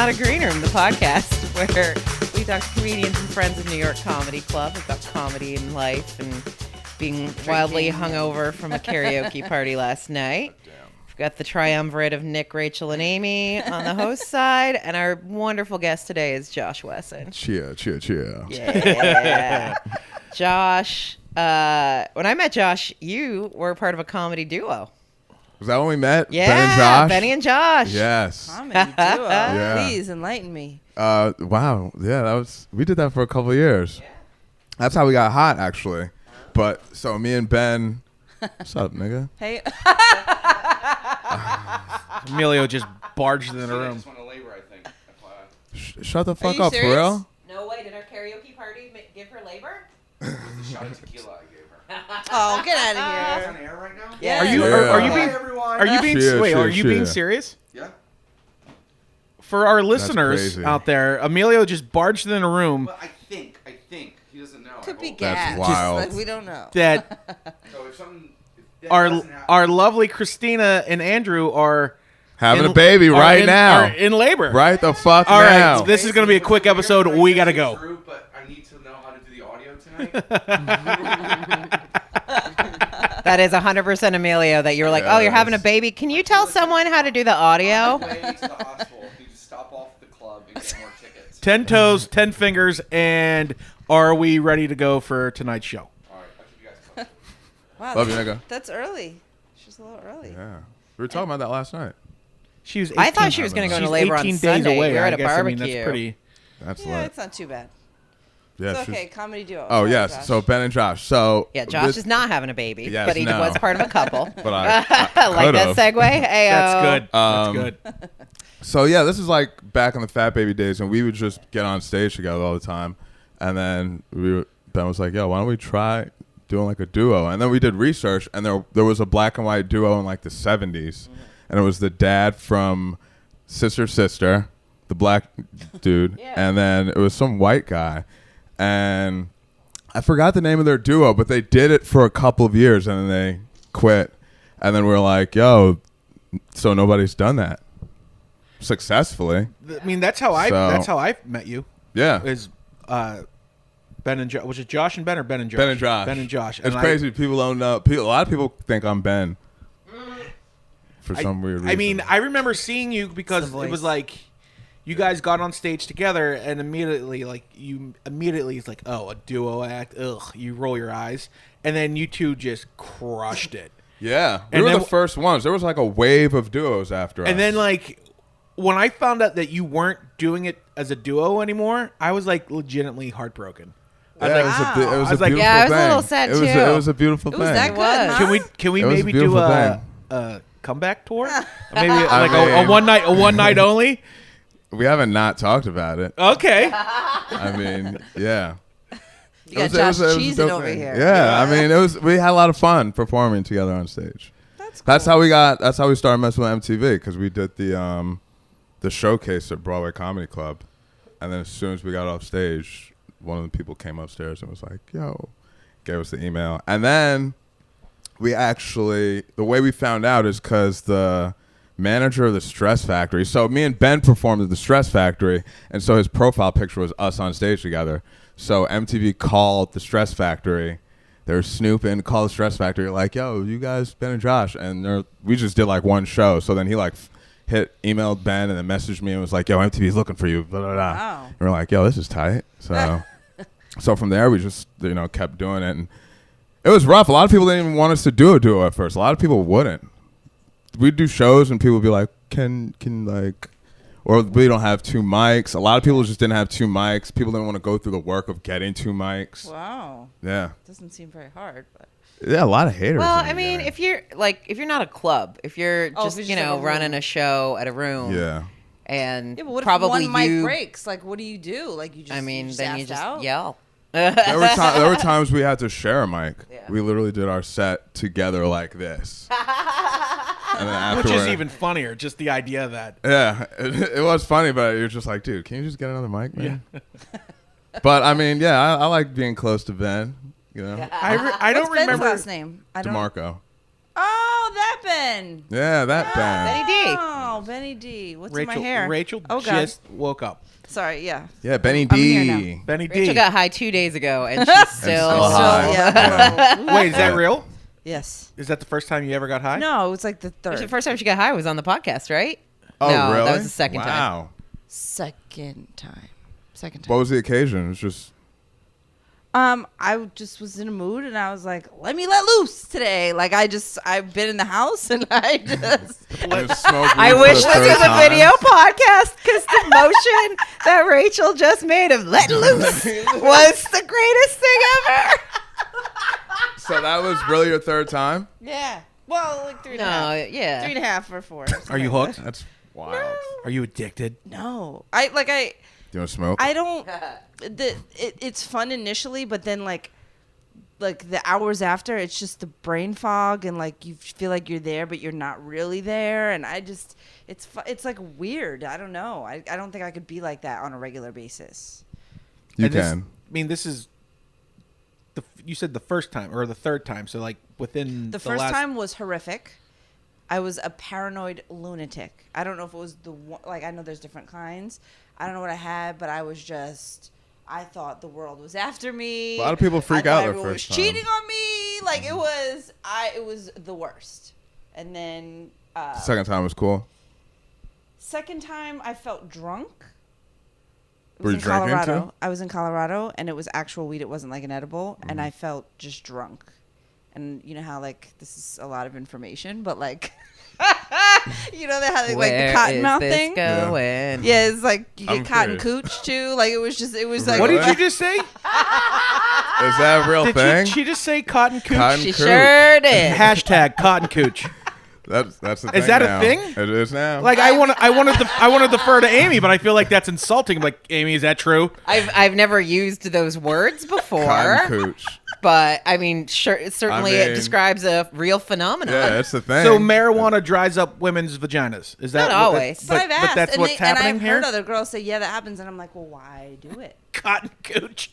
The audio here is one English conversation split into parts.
Not a Green Room, the podcast where we talk to comedians and friends of New York Comedy Club about comedy and life and being wildly hungover from a karaoke party last night. We've got the triumvirate of Nick, Rachel, and Amy on the host side, and our wonderful guest today is Josh Wesson. Cheer, cheer, cheer. Yeah. Josh, when I met Josh, you were part of a comedy duo. Was that when we met? Yeah, Ben and Josh? Benny and Josh. Yes. Comedy duo. Yeah. Please enlighten me. Wow. Yeah, we did that for a couple of years. Yeah. That's how we got hot, actually. But so me and Ben, what's up, nigga? Hey. Emilio just barged in the room. I just went to labor, I think. Shut the fuck you up, serious? for real? No way, did our karaoke party give her labor? It was a shot of tequila I gave her. Oh, get out of It's here. on air right now? Yeah. Are you Yeah. are you Hi, being everyone. are you being Cheer, wait, cheer, are you being cheer. serious? Yeah. For our listeners crazy. out there, Emilio just barged in a room Well, I think. He doesn't know. Could be hope. gas. wild. Like, we don't know. that So if something... if that doesn't happen- our lovely Christina and Andrew are Having a baby right now. are in labor. Right the fuck All now. right, this is going to be a quick episode. We got to go. True, but I need to know how to do the audio tonight. That is 100% Emilio that you were like, oh, you're having a baby. Can you tell someone how to do the audio? On the way to the hospital, you just stop off at the club and get more tickets. 10 toes, 10 fingers, and are we ready to go for tonight's show? All right, I'll keep you guys posted. Wow, Love you, nigga. That's early. She's a little early. Yeah. We were talking about that last night. She was 18, I thought she was going to go into she's labor 18 on days Sunday. away. We were at I a guess, I mean, barbecue. that's pretty. That's Yeah, lit. it's not too bad. Yeah, It's she's- okay. Comedy duo. Oh, Sorry, yes. Josh. So Ben and Josh. So Yeah, Josh this- is not having a baby, Yes, but he no. was part of a couple. But I like that could've. segue? Ayo. That's good. Um, That's good. So yeah, this is like back in the Fat Baby days, and we would just get on stage together all the time. And then Ben was like, "Yo, why don't we try doing like a duo?" And then we did research, and there was a black and white duo in like the '70s, and it was the dad from Sister, the black dude, Yeah. and then it was some white guy, and I forgot the name of their duo, but they did it for a couple of years, and then they quit. And then we were like, "Yo, so nobody's done that successfully." I mean, that's how I met you. Yeah. Is Ben and Josh? Was it Josh and Ben or Ben and Josh? Ben and Josh. Ben and Josh. It's And crazy. People don't know. A lot of people think I'm Ben. For some weird reason. I mean, I remember seeing you because It's the it was voice. like you guys got on stage together, and immediately, it's like, oh, a duo act. Ugh, you roll your eyes, and then you two just crushed it. yeah. We and were then- the first ones. There was like a wave of duos after us. And then like when I found out that you weren't doing it as a duo anymore, I was like legitimately heartbroken. I was Yeah, like, it was wow. a, it was I a was like, beautiful yeah, I was a thing. little sad, it was, too. It was a beautiful It thing. was that It good, was. huh? can we It was a maybe do beautiful a comeback tour? Maybe I like a mean- one night only. We haven't not talked about it. Okay. I mean, yeah. You got It Josh was a cheesing dope over thing. here. Yeah, I mean, we had a lot of fun performing together on stage. That's cool. That's how we started messing with MTV, because we did the showcase at Broadway Comedy Club, and then as soon as we got off stage, one of the people came upstairs and was like, "Yo," gave us the email, and then we actually, the way we found out is because the manager of the Stress Factory. So me and Ben performed at the Stress Factory, and so his profile picture was us on stage together. So MTV called the Stress Factory. They were snooping, called the Stress Factory, like, "Yo, you guys, Ben and Josh," and we just did like one show. So then he like emailed Ben and then messaged me and was like, "Yo, MTV's looking for you." Blah, blah, blah. Wow. And we're like, "Yo, this is tight." So from there we just kept doing it, and it was rough. A lot of people didn't even want us to do a duo at first. A lot of people wouldn't. We'd do shows and people would be like, can like, or we don't have two mics. A lot of people just didn't have two mics. People didn't want to go through the work of getting two mics. Wow. Yeah. Doesn't seem very hard, but Yeah, a lot of haters. Well, in the I mean, beginning. if you're not a club, if you're Oh, just, if you're just like a running room. a show at a room, Yeah. and yeah, but what probably if one you, mic breaks? Like, what do you do? Like, you just then you assed just out? yell. There were times we had to share a mic. Yeah. We literally did our set together like this. And then Which is afterward- even funnier, just the idea of that. Yeah, it was funny, but you're just like, dude, can you just get another mic, man? But I mean, yeah, I like being close to Ben. You know, I don't What's Ben's remember. last name? I don't. DeMarco. Oh, that Ben. Yeah, that band. Benny D. Oh, Benny D. What's in Rachel, my hair? Rachel Oh, God. just woke up. Sorry, yeah. Yeah, Benny I'm here D. Benny D. Rachel got high 2 days ago, and she's still. still high. Yeah. Wait, is that real? Yes. Is that the first time you ever got high? No, it was like the The third. first time she got high was on the podcast, right? Oh, No, really? that was the second time. Wow. Second time. What was the occasion? It was just I just was in a mood and I was like, let me let loose today. Like I've been in the house and I just I wish this was a video podcast because the motion that Rachel just made of let loose was the greatest thing ever. So that was really your third time? Yeah. Well, like 3.5. No, yeah. 3.5 or 4. Are you hooked? That's wild. Are you addicted? No. Do you want to smoke? I don't. It's fun initially, but then like the hours after, it's just the brain fog and like you feel like you're there, but you're not really there. And it's like weird. I don't know. I don't think I could be like that on a regular basis. You And this- can. I mean, this is you said the first time or the third time, so like within The first last... time was horrific. I was a paranoid lunatic. I don't know if it was the one, like I know there's different kinds. I don't know what I had, but I was just. I thought the world was after me. A lot of people freak I out thought their everyone first was time. cheating on me. Like it was the worst. And then Second time was cool. second time I felt drunk. It Were was you in drinking Colorado. too? I was in Colorado and it was actual weed. It wasn't like an edible, and Mm. I felt just drunk. And you know how like this is a lot of information, but like you know how they, like the Where cotton is mouth this thing. going? Yeah, it's like you get I'm cotton curious. cooch too. Like it was like What did Really? you just say? Is that a real Did thing? she just say cotton cooch? Cotton She cooch. sure did. Hashtag cotton cooch. That's the thing. Is that a now. thing? It is now. Like I want to defer to Amy, but I feel like that's insulting. Like Amy, is that true? I've never used those words before, cotton cooch. but I mean, sure, certainly I it mean- describes a real phenomenon. Yeah, it's the thing. So marijuana dries up women's vaginas. Is that Not what- always. But I've asked, but that's and, what's happening and I've here. heard other girls say, "Yeah, that happens," and I'm like, "Well, why do it?" Cotton cooch.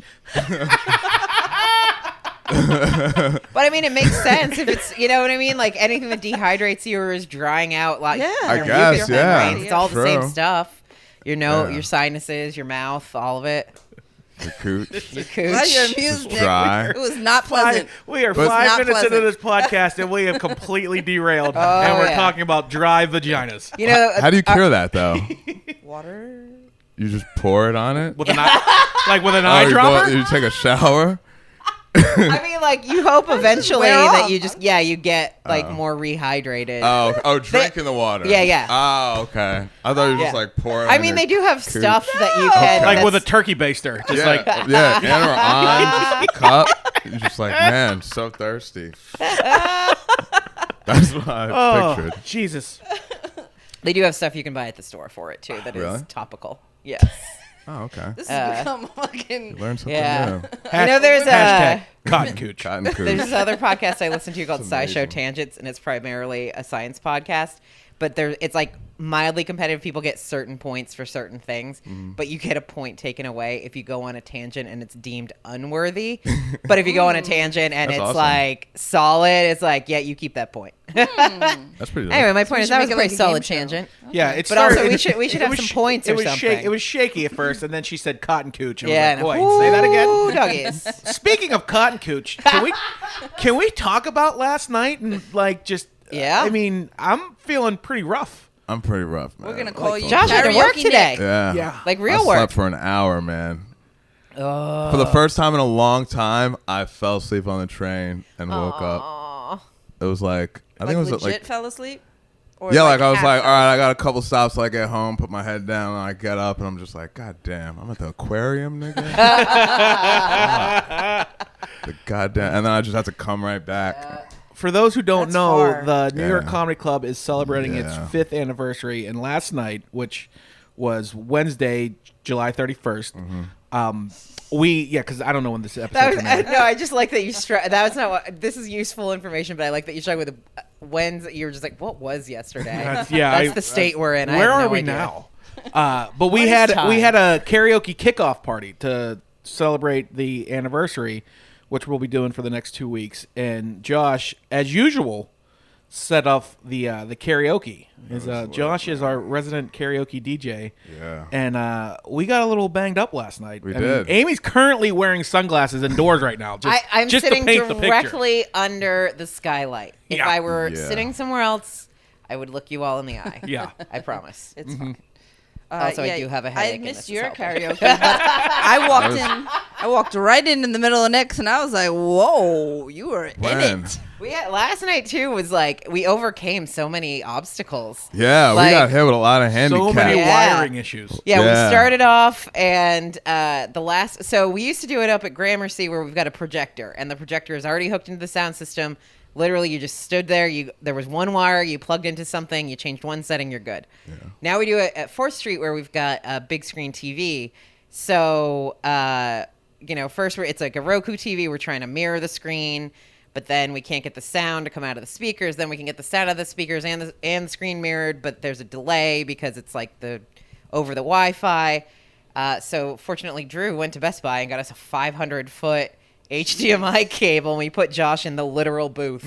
But I mean, it makes sense if it's, you know what I mean? Like anything that dehydrates you or is drying out, like Yeah. I your guess, mucus yeah. membranes, it's all the same True. stuff. Your Yeah. your sinuses, your mouth, all of it. The cooch. Your Why cooch. you're amused, Nick? dry. It was not pleasant. We are But- 5 Not minutes into pleasant. this podcast and we have completely derailed, and we're yeah. talking about dry vaginas You know, How do you cure that though? Water. You just pour it on it. with an like with an Oh, you, eyedropper. you take a shower. I mean, like you hope eventually wear that off. you just, you get like more rehydrated. Oh, drinking the water. Yeah, yeah. Oh, okay. I thought you were just Yeah. like pour it. I on mean, your they do have cooch. stuff that you can, Like with a that's- turkey baster, just Yeah, like yeah, and her on just a cup. You're just like, man, so thirsty. That's what I oh pictured. Jesus. they do have stuff you can buy at the store for it too that is Really? topical. Yes. Oh, okay. This has become fucking. Learn something Yeah. new. You know, there's Hashtag a cotton cooch. Cotton cooch. there's this other podcast I listen to called It's SciShow amazing. Tangents, and it's primarily a science podcast. But it's like mildly competitive. People get certain points for certain things, Mm-hmm. but you get a point taken away if you go on a tangent and it's deemed unworthy. But if you go on a tangent and That's it's awesome. like solid, it's like, yeah, you keep that point. That's pretty. Anyway, my we point is should that was make a it pretty like a solid game show. tangent. Yeah, it But also, started- we should it have was some sh- points it or was something. It was shaky at first, and then she said cotton cooch. And Yeah, I was like, and wait, say that ooh, again. doggies. Speaking of cotton cooch, can we talk about last night and like just? Yeah. I mean, I'm feeling pretty rough. I'm pretty rough, man. We're gonna call you Josh had to work Karaoke today. Nick. Yeah. Yeah. Like I real slept work. for an hour, man. Oh. For the first time in a long time, I fell asleep on the train and woke up. Aw. It was like I Like think it was legit like fell asleep. Or yeah, like I was half like, fell all right, I got a couple stops till I get home, put my head down, and I get up, and I'm just like, God damn, I'm at the aquarium, nigga. The goddamn, and then I just had to come right back. For those who don't That's know, far. the New York Yeah. Comedy Club is celebrating its Yeah. 5th anniversary, and last night, which was Wednesday, July 31st, because I don't know when this That episode was, came out. no, I just like that you that was not what this is useful information, but I like that you struck with the when's you're just like, what was yesterday? That's the state we're in. I Where have are no we idea. now? But we What is had time? we had a karaoke kickoff party to celebrate the anniversary, which we'll be doing for the next 2 weeks. And Josh, as usual, set off the karaoke. Josh is our resident karaoke DJ. Yeah. And we got a little banged up last night. We did. Amy's currently wearing sunglasses indoors right now. I'm just sitting to paint the picture. directly under the skylight. If Yeah. I were Yeah. sitting somewhere else, I would look you all in the eye. Yeah. I promise. It's fine. Also, I do have a headache. I and missed this is your helpful. karaoke. But I walked right in the middle of Nick's, and I was like, "Whoa, you were When? in it." We had, last night too was like we overcame so many obstacles. Yeah, Like, we got hit with a lot of handicaps. So many Yeah. wiring issues. Yeah, Yeah. we started off and so we used to do it up at Gramercy where we've got a projector and the projector is already hooked into the sound system. Literally, you just stood there. There was one wire. You plugged into something. You changed one setting. You're good. Yeah. Now we do it at 4th Street where we've got a big screen TV. So, first it's like a Roku TV. We're trying to mirror the screen, but then we can't get the sound to come out of the speakers. Then we can get the sound out of the speakers and the screen mirrored, but there's a delay because it's like over the Wi-Fi. So fortunately, Drew went to Best Buy and got us a 500-foot HDMI cable, and we put Josh in the literal booth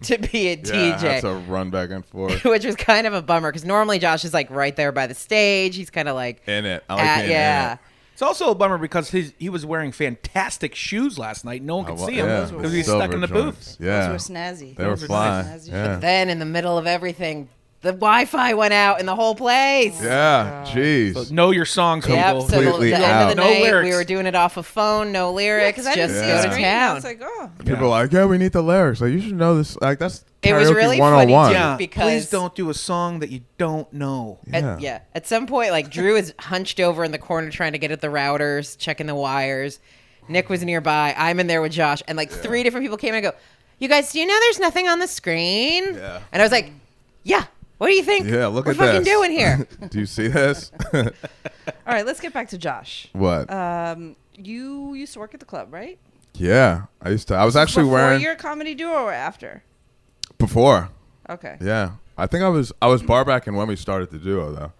to be a Yeah, DJ, that's a run back and forth. which was kind of a bummer because normally Josh is like right there by the stage. He's kind of like In it. I like being in yeah. it. It's also a bummer because he was wearing fantastic shoes last night. No one could see him yeah, because he's silver stuck in the joints. booth. Yeah. Those were snazzy. They were Those flying. snazzy. Yeah. Then in the middle of everything, the Wi-Fi went out in the whole place. Yeah, jeez. So know your songs, Yep. people. So the Completely end of out. the No night, lyrics. we were doing it off a phone, no lyrics, Because I just didn't see go the to screen. I town. was like, "Oh." People are like, yeah, we need the lyrics. Like, you should know this. Like, that's It was karaoke really 101. funny, Yeah, because- please don't do a song that you don't know. Yeah. At some point, like Drew is hunched over in the corner trying to get at the routers, checking the wires. Nick was nearby. I'm in there with Josh, and like 3 different people came and go, "You guys, do you know there's nothing on the screen?" Yeah. And I was like, "Yeah. What do you think? Yeah, look we're at fucking this. doing here?" Do you see this? All right, let's get back to Josh. What? You used to work at the club, right? Yeah, I was actually Before wearing your comedy duo or after? before. Okay. Yeah, I think I was barbacking when we started the duo though,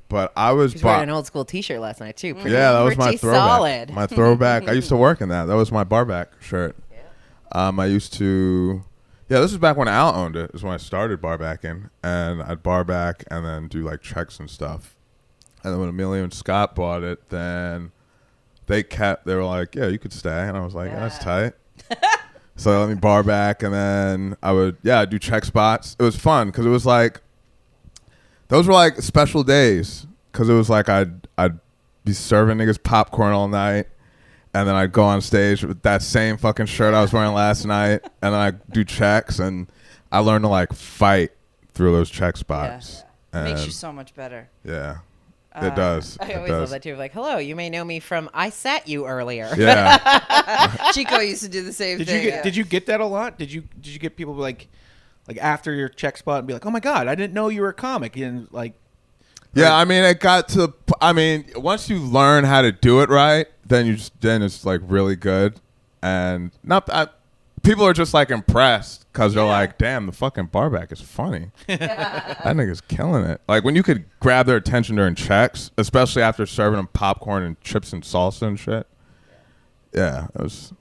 but I was He's wearing an old school T-shirt last night too. Pretty, yeah, that was my pretty throwback. solid. My throwback. I used to work in that. That was my barback shirt. I used to. Yeah, this is back when Al owned it. Is when I started barbacking, and I'd barback and then do like checks and stuff. And then when Emilio and Scott bought it, then they were like, "Yeah, you could stay," and I was like, "That's tight." So they let me barback, and then I'd do check spots. It was fun because it was like those were like special days because it was like I'd be serving niggas popcorn all night. And then I'd go on stage with that same fucking shirt I was wearing last night. And then I'd do checks. And I learned to, like, fight through those check spots. It makes you And, so much better. yeah. It does. I It always love does. that too. Like, hello, you may know me from I Sat You earlier. Yeah. Chico used to do the same Did thing. you get that a lot? Did you get people like after your check spot and be like, "Oh my god, I didn't know you were a comic," and like. Yeah, I mean, it got to. I mean, once you learn how to do it right, then it's like really good, and people are just like impressed because they're like, "Damn, the fucking barback is funny. That nigga's killing it." Like when you could grab their attention during checks, especially after serving them popcorn and chips and salsa and shit. Yeah, it was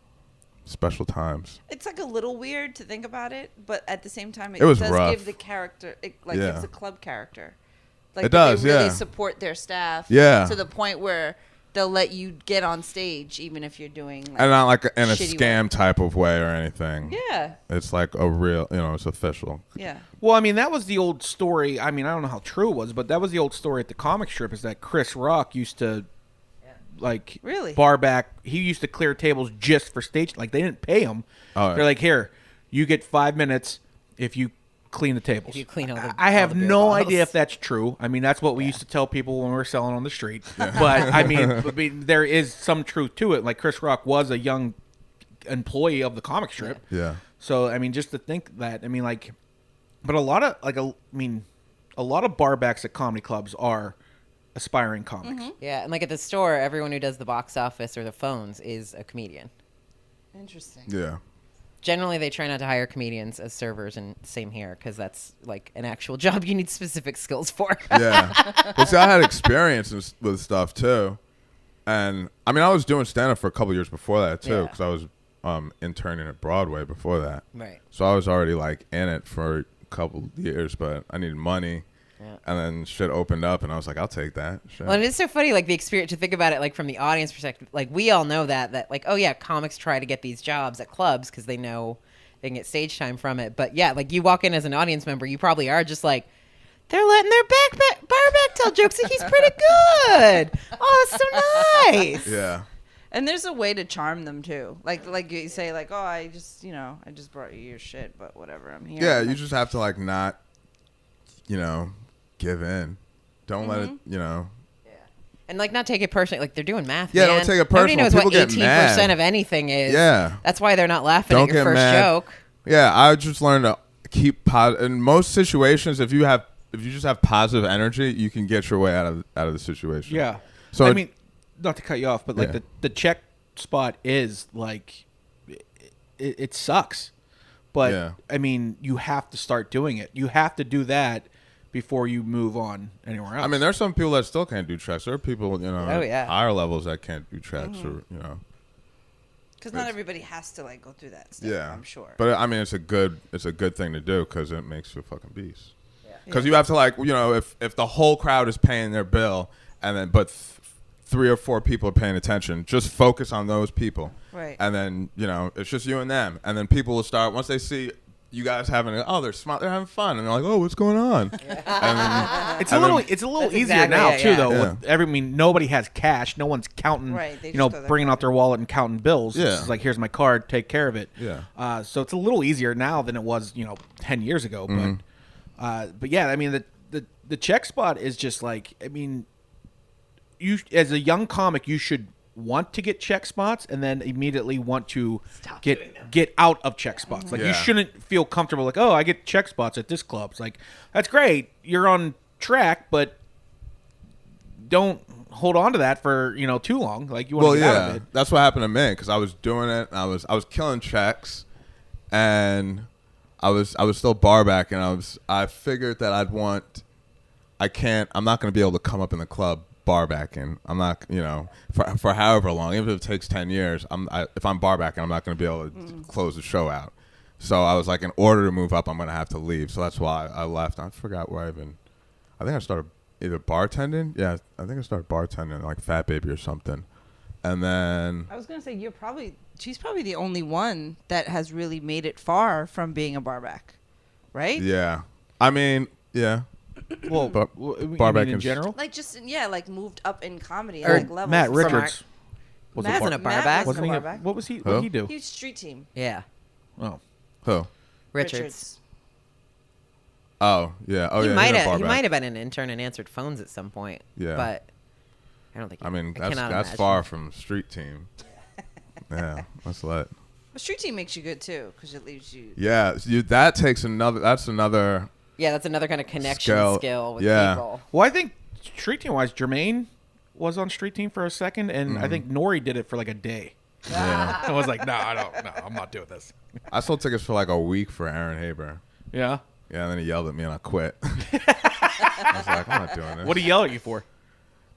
special times. It's like a little weird to think about it, but at the same time, it was does rough. give the character, Yeah. gives the club character. Like It does, they really yeah. support their staff. Yeah. To the point where they'll let you get on stage even if you're doing. Like, And not like in a shitty scam work. type of way or anything. Yeah. It's like a real, it's official. Yeah. Well, I mean, that was the old story. I mean, I don't know how true it was, but that was the old story at the comic strip. Is that Chris Rock used to, like, Really? barback. He used to clear tables just for stage. Like they didn't pay him. Oh, yeah. They're like, "Here, you get 5 minutes if you clean the tables." If you clean all the I have all the beer no bottles. idea if that's true. I mean, that's what we used to tell people when we were selling on the street. But I mean, there is some truth to it. Like Chris Rock was a young employee of the comic strip. Yeah. So I mean, just to think that, I mean, like, but a lot of a lot of barbacks at comedy clubs are aspiring comics. Yeah, and like at the store, everyone who does the box office or the phones is a comedian. Interesting. Yeah. Generally, they try not to hire comedians as servers, and same here, because that's like an actual job you need specific skills for. Yeah. Well, see, I had experience with stuff too, and I mean, I was doing stand up for a couple years before that too, Yeah. because I was interning at Broadway before that. Right. So I was already like in it for couple years, but I needed money. Yeah. And then shit opened up, and I was like, I'll take that. Shit. Well, and it's so funny, like the experience to think about it, like from the audience perspective. Like we all know that like, oh yeah, comics try to get these jobs at clubs because they know they can get stage time from it. But yeah, like you walk in as an audience member, you probably are just like, they're letting their barback tell jokes, and he's pretty good. Oh, that's so nice. Yeah. And there's a way to charm them too. Like you say, like, oh, I just brought you your shit, but whatever, I'm here. Yeah, you just have to like not, give in. Don't let it, And like not take it personally. Like they're doing math. Yeah, man. don't take it Nobody personal. knows People what get 18% mad. of anything is. Yeah. That's why they're not laughing Don't at your get first mad. joke. Yeah, I just learned to keep positive. In most situations, if you just have positive energy, you can get your way out of the situation. Yeah. So I mean, not to cut you off, but like Yeah. the check spot is like it sucks. But Yeah. I mean, you have to start doing it. You have to do that before you move on anywhere else. I mean, there's some people that still can't do checks. There are people, Oh, yeah. at higher levels that can't do checks, or Because not everybody has to like go through that stuff. yeah. I'm sure. But I mean, it's a good thing to do because it makes you a fucking beast. Because you have to like, if the whole crowd is paying their bill, and then but 3 or 4 people are paying attention, just focus on those people. Right. And then it's just you and them, and then people will start once they see you guys having they're smart, they're having fun, and they're like, oh, what's going on? And then, it's and a little then- easier exactly now it, too, yeah. though. Yeah. With I mean, nobody has cash. No one's counting. Right, they just throw their bringing out card their wallet and counting bills. Yeah. It's just like, here's my card. Take care of it. Yeah. So it's a little easier now than it was 10 years ago. But yeah, I mean the check spot is just like, I mean, you as a young comic, you should want to get check spots and then immediately want to get out of check spots. Like Yeah. you shouldn't feel comfortable like, oh, I get check spots at this club. It's like, that's great. You're on track, but don't hold on to that for, too long. Like you want to get out of it. That's what happened to me because I was doing it. And I was killing checks, and I was still barback, and I figured that I'm not going to be able to come up in the club barbacking. I'm not, for however long, even if it takes 10 years, if I'm barbacking, I'm not going to be able to close the show out. So I was like, in order to move up, I'm going to have to leave. So that's why I left. I forgot where I think I started either bartending. Yeah, I think I started bartending, like Fat Baby or something. And then I was gonna say she's probably the only one that has really made it far from being a barback, right? yeah, I mean, yeah. Well, Bar- you barback mean in and- general? Like just like moved up in comedy Or and like levels. Matt From Richards was Matt wasn't a Matt barback. wasn't a Wasn't he? barback. What was he? Who? What did he do? He was street team. Yeah. Oh, Who? Richards. Oh, yeah. Oh, He yeah. might he's a have. He barback. might have been an intern and answered phones at some point. Yeah. But I don't think. I mean, cannot that's imagine. far from street team. Yeah, that's lit. But street team makes you good too because it leaves you. Yeah, that takes another. That's another. Yeah, that's another kind of connection skill with Yeah. people. well, I think street team wise, Jermaine was on street team for a second, and I think Nori did it for like a day. Yeah. I was like, no, I'm not doing this. I sold tickets for like a week for Aaron Haber. Yeah. Yeah, and then he yelled at me and I quit. I was like, I'm not doing this. What did he yell at you for?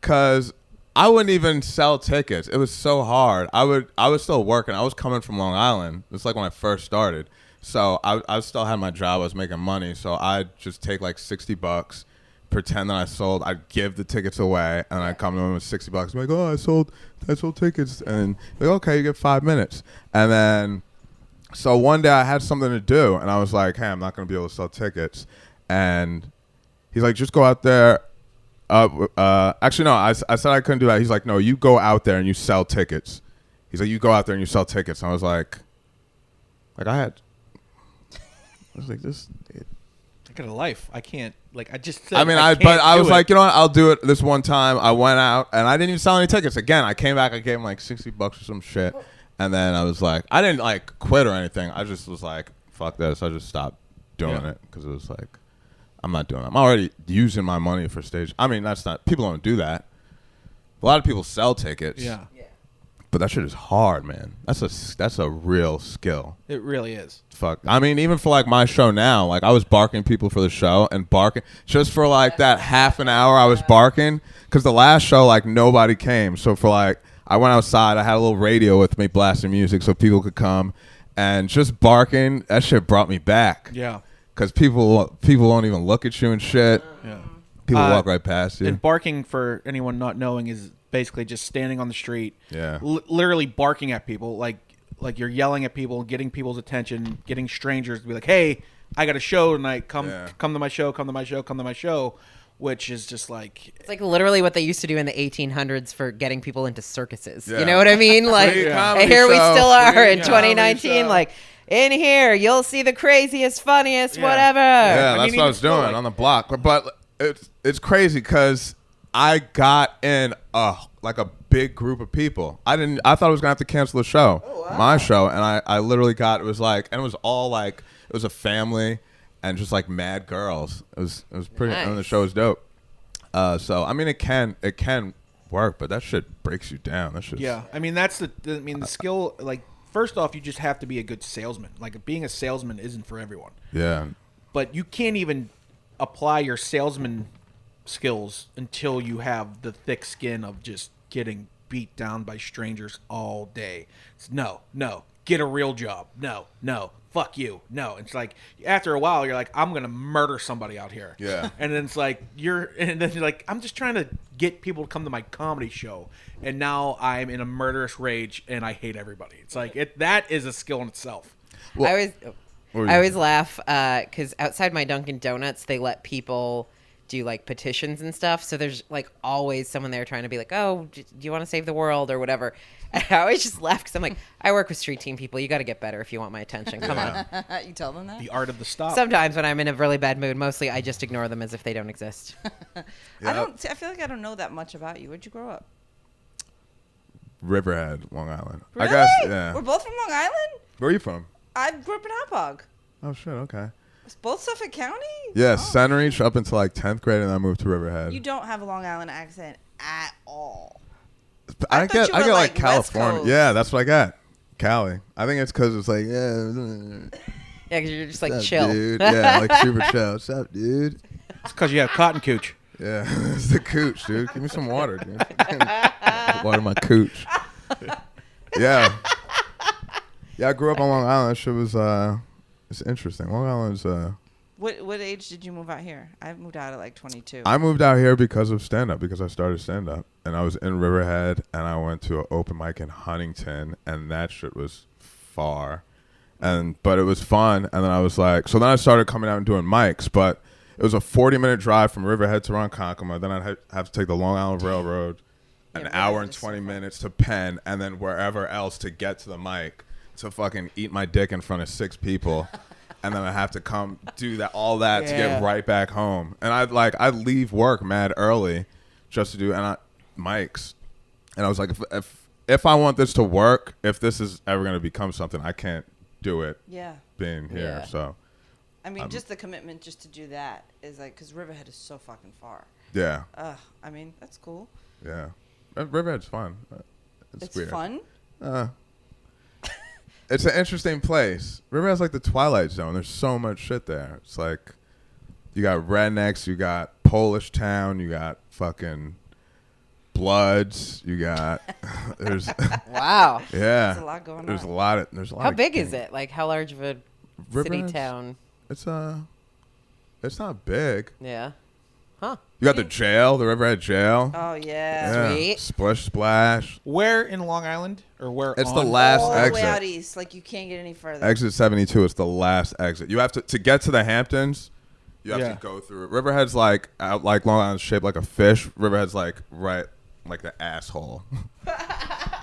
Cause I wouldn't even sell tickets. It was so hard. I was still working. I was coming from Long Island. It's like when I first started. So I still had my job. I was making money. So I'd just take like $60, pretend that I sold. I'd give the tickets away, and I'd come to him with $60. I'm like, oh, I sold tickets, and like, okay, you get 5 minutes. And then, so one day I had something to do, and I was like, hey, I'm not gonna be able to sell tickets. And he's like, just go out there. Actually, no, I said I couldn't do that. He's like, no, you go out there and you sell tickets. He's like, you go out there and you sell tickets. And I was like I was like, this. I got a life. I can't. Like, I just. Said, I mean, can't but I do was it. like, you know what? I'll do it this one time. I went out and I didn't even sell any tickets. Again, I came back. I gave him like $60 or some shit. And then I was like, I didn't like quit or anything. I just was like, fuck this. I just stopped doing it because it was like, I'm not doing it. I'm already using my money for stage. I mean, that's not, people don't do that. A lot of people sell tickets. Yeah, But that shit is hard, man. That's a real skill. it really is. Fuck. I mean, even for like my show now, like I was barking people for the show and barking just for like that half an hour I was barking because the last show like nobody came. So for like I went outside, I had a little radio with me blasting music so people could come, and just barking, that shit brought me back. Yeah. because people won't even look at you and shit. Yeah. People walk right past you. And barking, for anyone not knowing, is basically just standing on the street, Yeah. Literally barking at people, like you're yelling at people, getting people's attention, getting strangers to be like, "Hey, I got a show tonight. Come to my show. Come to my show. Come to my show." Which is just like, It's like literally what they used to do in the 1800s for getting people into circuses. Yeah. You know what I mean? Like, Free and comedy here we show, still are free in comedy 2019. show. Like, in here, you'll see the craziest, funniest, whatever. Yeah, I that's mean, what I was even doing still, on the block. But it's crazy because I got in like a big group of people. I thought I was gonna have to cancel the show, my show, and I literally got, it was all like, it was a family and just like mad girls. It was pretty. Nice. And the show was dope. So I mean, it can work, but that shit breaks you down. That shit. yeah. I mean, that's the skill. Like, first off, you just have to be a good salesman. Like, being a salesman isn't for everyone. Yeah. But you can't even apply your salesman skills until you have the thick skin of just getting beat down by strangers all day. It's no, get a real job. No, fuck you. No. It's like, after a while, you're like, I'm gonna murder somebody out here. Yeah. And then it's like and then you're like, I'm just trying to get people to come to my comedy show, and now I'm in a murderous rage and I hate everybody. It's like, that is a skill in itself. Well, I always laugh because outside my Dunkin' Donuts, they let people do like petitions and stuff. So there's like always someone there trying to be like, "Oh, do you want to save the world or whatever?" And I always just laugh because I'm like, I work with street team people. You got to get better if you want my attention. Come on. You tell them that? The art of the stop. Sometimes when I'm in a really bad mood, mostly I just ignore them as if they don't exist. Yeah. I feel like I don't know that much about you. Where'd you grow up? Riverhead, Long Island. Really? I guess. Yeah. We're both from Long Island? Where are you from? I grew up in Hauppauge. Oh shit. Okay. It's both Suffolk County? Yeah, Oh. Centereach up until like 10th grade, and then I moved to Riverhead. You don't have a Long Island accent at all. I thought get you I were, get like, like West California. Coast. Yeah, that's what I got. Cali. I think it's because it's like, Yeah, because you're just like what's up, chill. dude. Yeah, like super chill. What's up, dude? It's because you have cotton cooch. Yeah, it's the cooch, dude. Give me some water, dude. Water my cooch. Yeah. Yeah, I grew up on Long Island. That shit was it's interesting. Long Island's What age did you move out here? I moved out at like 22. I moved out here because of stand-up, because I started stand-up. And I was in Riverhead, and I went to an open mic in Huntington, and that shit was far. But it was fun, and then I was like, so then I started coming out and doing mics, but it was a 40-minute drive from Riverhead to Ronkonkoma. Then I'd have to take the Long Island Railroad, an hour and 20 minutes to Penn, and then wherever else to get to the mic to fucking eat my dick in front of 6 people. And then I have to come do all that to get right back home. And I'd leave work mad early just to do mics. And I was like, if I want this to work, if this is ever going to become something, I can't do it Yeah. being here. Yeah. So, I mean, just the commitment just to do that is like, because Riverhead is so fucking far. yeah. I mean, that's cool. Yeah. Riverhead's fun. It's weird. Fun. It's an interesting place. Riverhead's like the Twilight Zone. There's so much shit there. It's like, you got rednecks, you got Polish Town, you got fucking Bloods, you got there's Wow. yeah. There's a lot going There's on. a lot of How big is it? Like, how large of a city, Riverhead's- town? It's not big. Yeah. Huh. You got the jail, the Riverhead jail. Oh, Yeah. yeah. Sweet. Splish Splash. Where in Long Island, or where? It's on? the last All the way exit. out east. Like, you can't get any further. Exit 72 is the last exit. You have to get to the Hamptons. You have Yeah. to go through it. Riverhead's like out, like Long Island's shaped like a fish. Riverhead's like right like the asshole.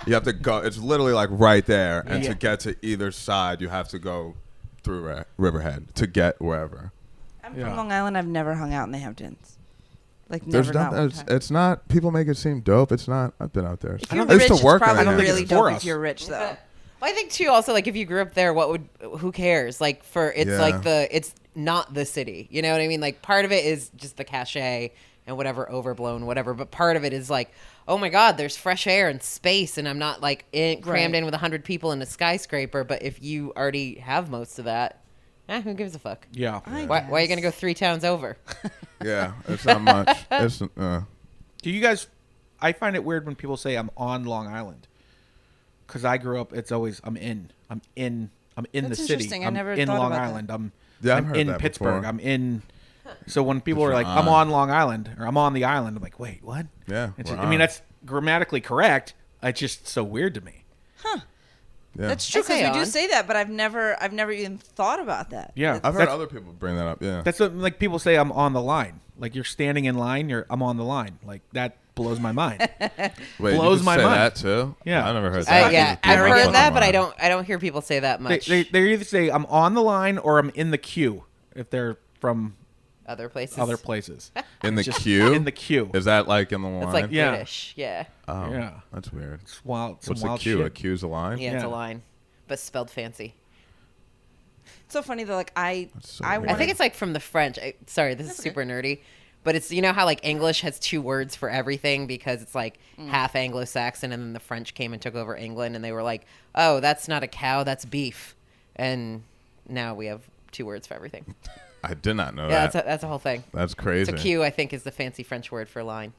You have to go. It's literally like right there, and Yeah. to get to either side, you have to go through Riverhead to get wherever. I'm Yeah. from Long Island. I've never hung out in the Hamptons. Like, There's never, not one not. time. It's not. People make it seem dope. It's not. I've been out there. If I you're used rich, to work it's on probably the think really it's for dope us. if you're rich, though. Well, I think too. Also, like if you grew up there, who cares? Like Yeah. like it's not the city. You know what I mean? Like part of it is just the cachet and whatever overblown, whatever. But part of it is like, oh my God, there's fresh air and space, and I'm not like crammed Right. in with 100 people in a skyscraper. But if you already have most of that, who gives a fuck? Yeah. Why are you gonna go 3 towns over? Yeah, it's not much. It's Do you guys? I find it weird when people say I'm on Long Island, because I grew up. It's always I'm in the That's city. interesting. I I'm never in thought Long about that. Island. Yeah, I've I'm heard in that Pittsburgh. before. I'm in. So when people But are you're like, I'm on. on Long Island or I'm on the island, I'm like, wait, what? Yeah, It's we're just, I mean, on. that's grammatically correct. It's just so weird to me. Yeah. That's true I say because we do on. say that, but I've never even thought about that. Yeah. I've heard That's- other people bring that up. Yeah. That's what, like people say I'm on the line. Like you're standing in line, I'm on the line. Like that blows my mind. Wait, blows you my say mind. that too? Yeah. I never heard that. Yeah, People I've on heard fucking that, but line. I don't hear people say that much. They either say I'm on the line or I'm in the queue if they're from Other places. other places. In the Just queue? In the queue. Is that like in the line? It's like Yeah. British. Yeah. Oh, Yeah. that's weird. It's wild. Some What's a wild queue? shit. A queue's a line? Yeah, it's a Yeah. line, but spelled fancy. It's so funny that like I so I weird. I think it's like from the French. Sorry, this is super nerdy, but it's how like English has two words for everything because it's like half Anglo-Saxon, and then the French came and took over England, and they were like, "Oh, that's not a cow, that's beef," and now we have two words for everything. I did not know Yeah, that. that's a whole thing. That's crazy. So queue, I think, is the fancy French word for line,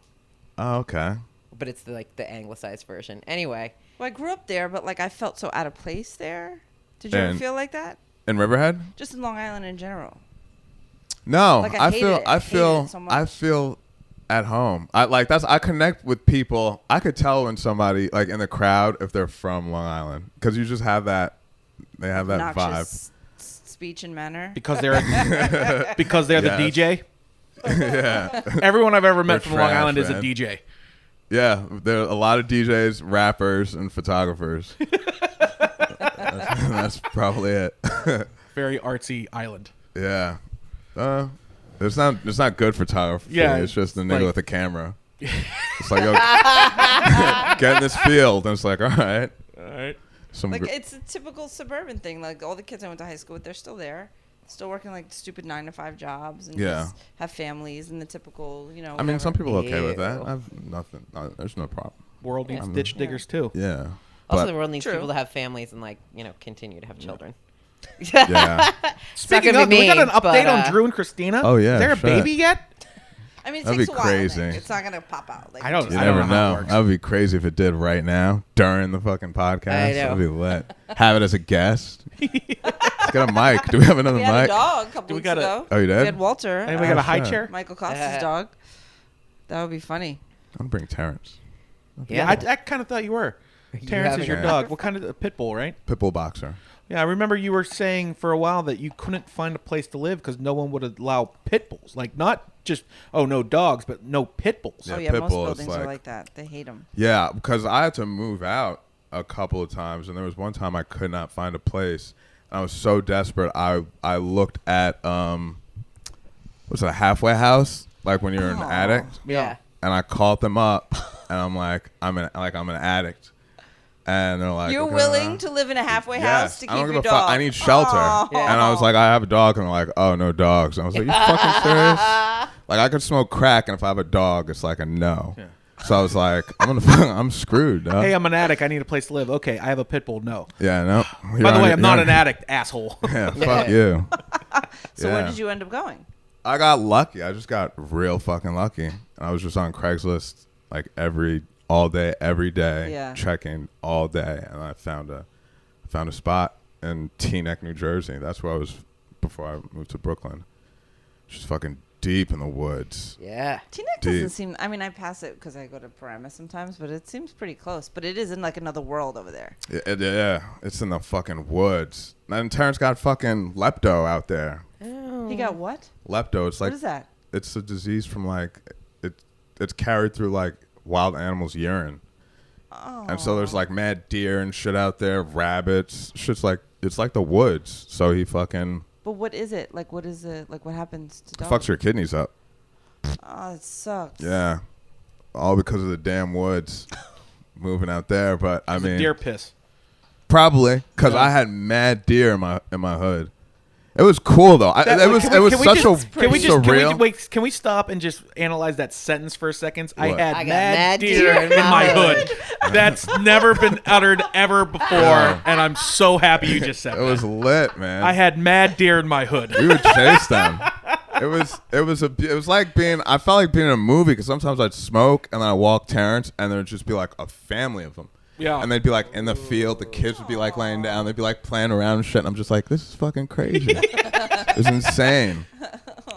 Oh, okay. but it's the anglicized version. Anyway, well, I grew up there, but like I felt so out of place there. Did you ever And- feel like that? In Riverhead? Just in Long Island in general. No, Like, I I hated feel it. I I hated feel it so I much. feel at home. I connect with people. I could tell when somebody like in the crowd if they're from Long Island because you just have that. They have that vibe. Obnoxious speech and manner. Because they're the DJ. Yeah, Everyone I've ever met They're from Long trash, Island is a man. DJ. yeah. There are a lot of DJs, rappers, and photographers. That's probably it. Very artsy island. Yeah. It's not good photography. Yeah, It's just the it's nigga like- with the camera. It's like, get in this field. And it's like, all right. All right. Some Like gr- it's a typical suburban thing. Like all the kids I went to high school with, they're still there, still working like stupid 9-to-5 jobs and Yeah. just have families and the typical, I mean, whatever. some people are okay with that. Ew. I've nothing. There's no problem. World needs Yeah. ditch diggers too. Yeah. also But- the world needs True. people to have families and continue to have children. yeah. Speaking gonna of, be do we got an me, update but, on Drew and Christina? Oh, yeah, Is there a shit. baby yet? I mean, it That'd takes be a while. crazy. Nick. It's not gonna pop out. Like, I don't- just- You I never know how it know. works. That would be crazy if it did right now during the fucking podcast. I know. That'd be lit. Have it as a guest. Let's get a mic. Do we have another We had a mic? dog a couple Do we weeks got a- ago. Oh, you did? We had Walter, And we got a high shit. chair. Michael Costa's dog. That would be funny. I'm gonna bring Terrence. Yeah, I kind of thought you were. Terrence having is your a- dog. What kind of a pit bull, right? Pitbull boxer. Yeah, I remember you were saying for a while that you couldn't find a place to live because no one would allow pit bulls. Like not just no dogs, but no pit bulls. Yeah, Oh yeah, pit most bull is buildings are like- like that. They hate them. Yeah, because I had to move out a couple of times, and there was one time I could not find a place. And I was so desperate. I looked at what's it, a halfway house, like when you're an Aw. addict, Yeah. and I called them up, and I'm like, I'm an addict, and they're like, You're okay, willing to live in a halfway house to keep I don't your give a dog. fuck. I need shelter. Aw. And I was like, I have a dog. And they're like, oh, no dogs. And I was like, you fucking serious? Like, I could smoke crack, and if I have a dog, it's like a no. Yeah. So I was like, I'm screwed, dog. Hey, I'm an addict. I need a place to live. Okay, I have a pit bull. No. Yeah, no. By the way, I'm not an addict, asshole. Yeah, fuck you. So where Yeah. did you end up going? I got lucky. I just got real fucking lucky. And I was just on Craigslist like all day, every day, Yeah. checking all day, and I found a spot in Teaneck, New Jersey. That's where I was before I moved to Brooklyn. Just fucking deep in the woods. Yeah. Teaneck Dude. doesn't seem. I mean, I pass it because I go to Paramus sometimes, but it seems pretty close. But it is in like another world over there. Yeah, it's in the fucking woods. And Terrence got fucking lepto out there. He got what? Lepto. It's like What is that? it's a disease from like it's carried through like wild animals' urine. Oh. And so there's like mad deer and shit out there, rabbits. Shit's like it's like the woods. So he fucking But what is it? Like, what is it? Like, what happens to dogs? fucks your kidneys up. Oh, it sucks. Yeah, all because of the damn woods moving out there. But I It's a mean, deer piss. probably because I had mad deer in my hood. It was cool though. It was such a surreal. Can we stop and just analyze that sentence for a second? I What? had I got mad mad deer deer in my hood. That's never been uttered ever before, Yeah. and I'm so happy you just said It was that. lit, man. I had mad deer in my hood. We would chase them. It was like being. I felt like being in a movie because sometimes I'd smoke and then I walk Terrence and there'd just be like a family of them, Yeah. And they'd be like in the field. The kids would be like laying down. They'd be like playing around and shit. And I'm just like, this is fucking crazy. It's insane.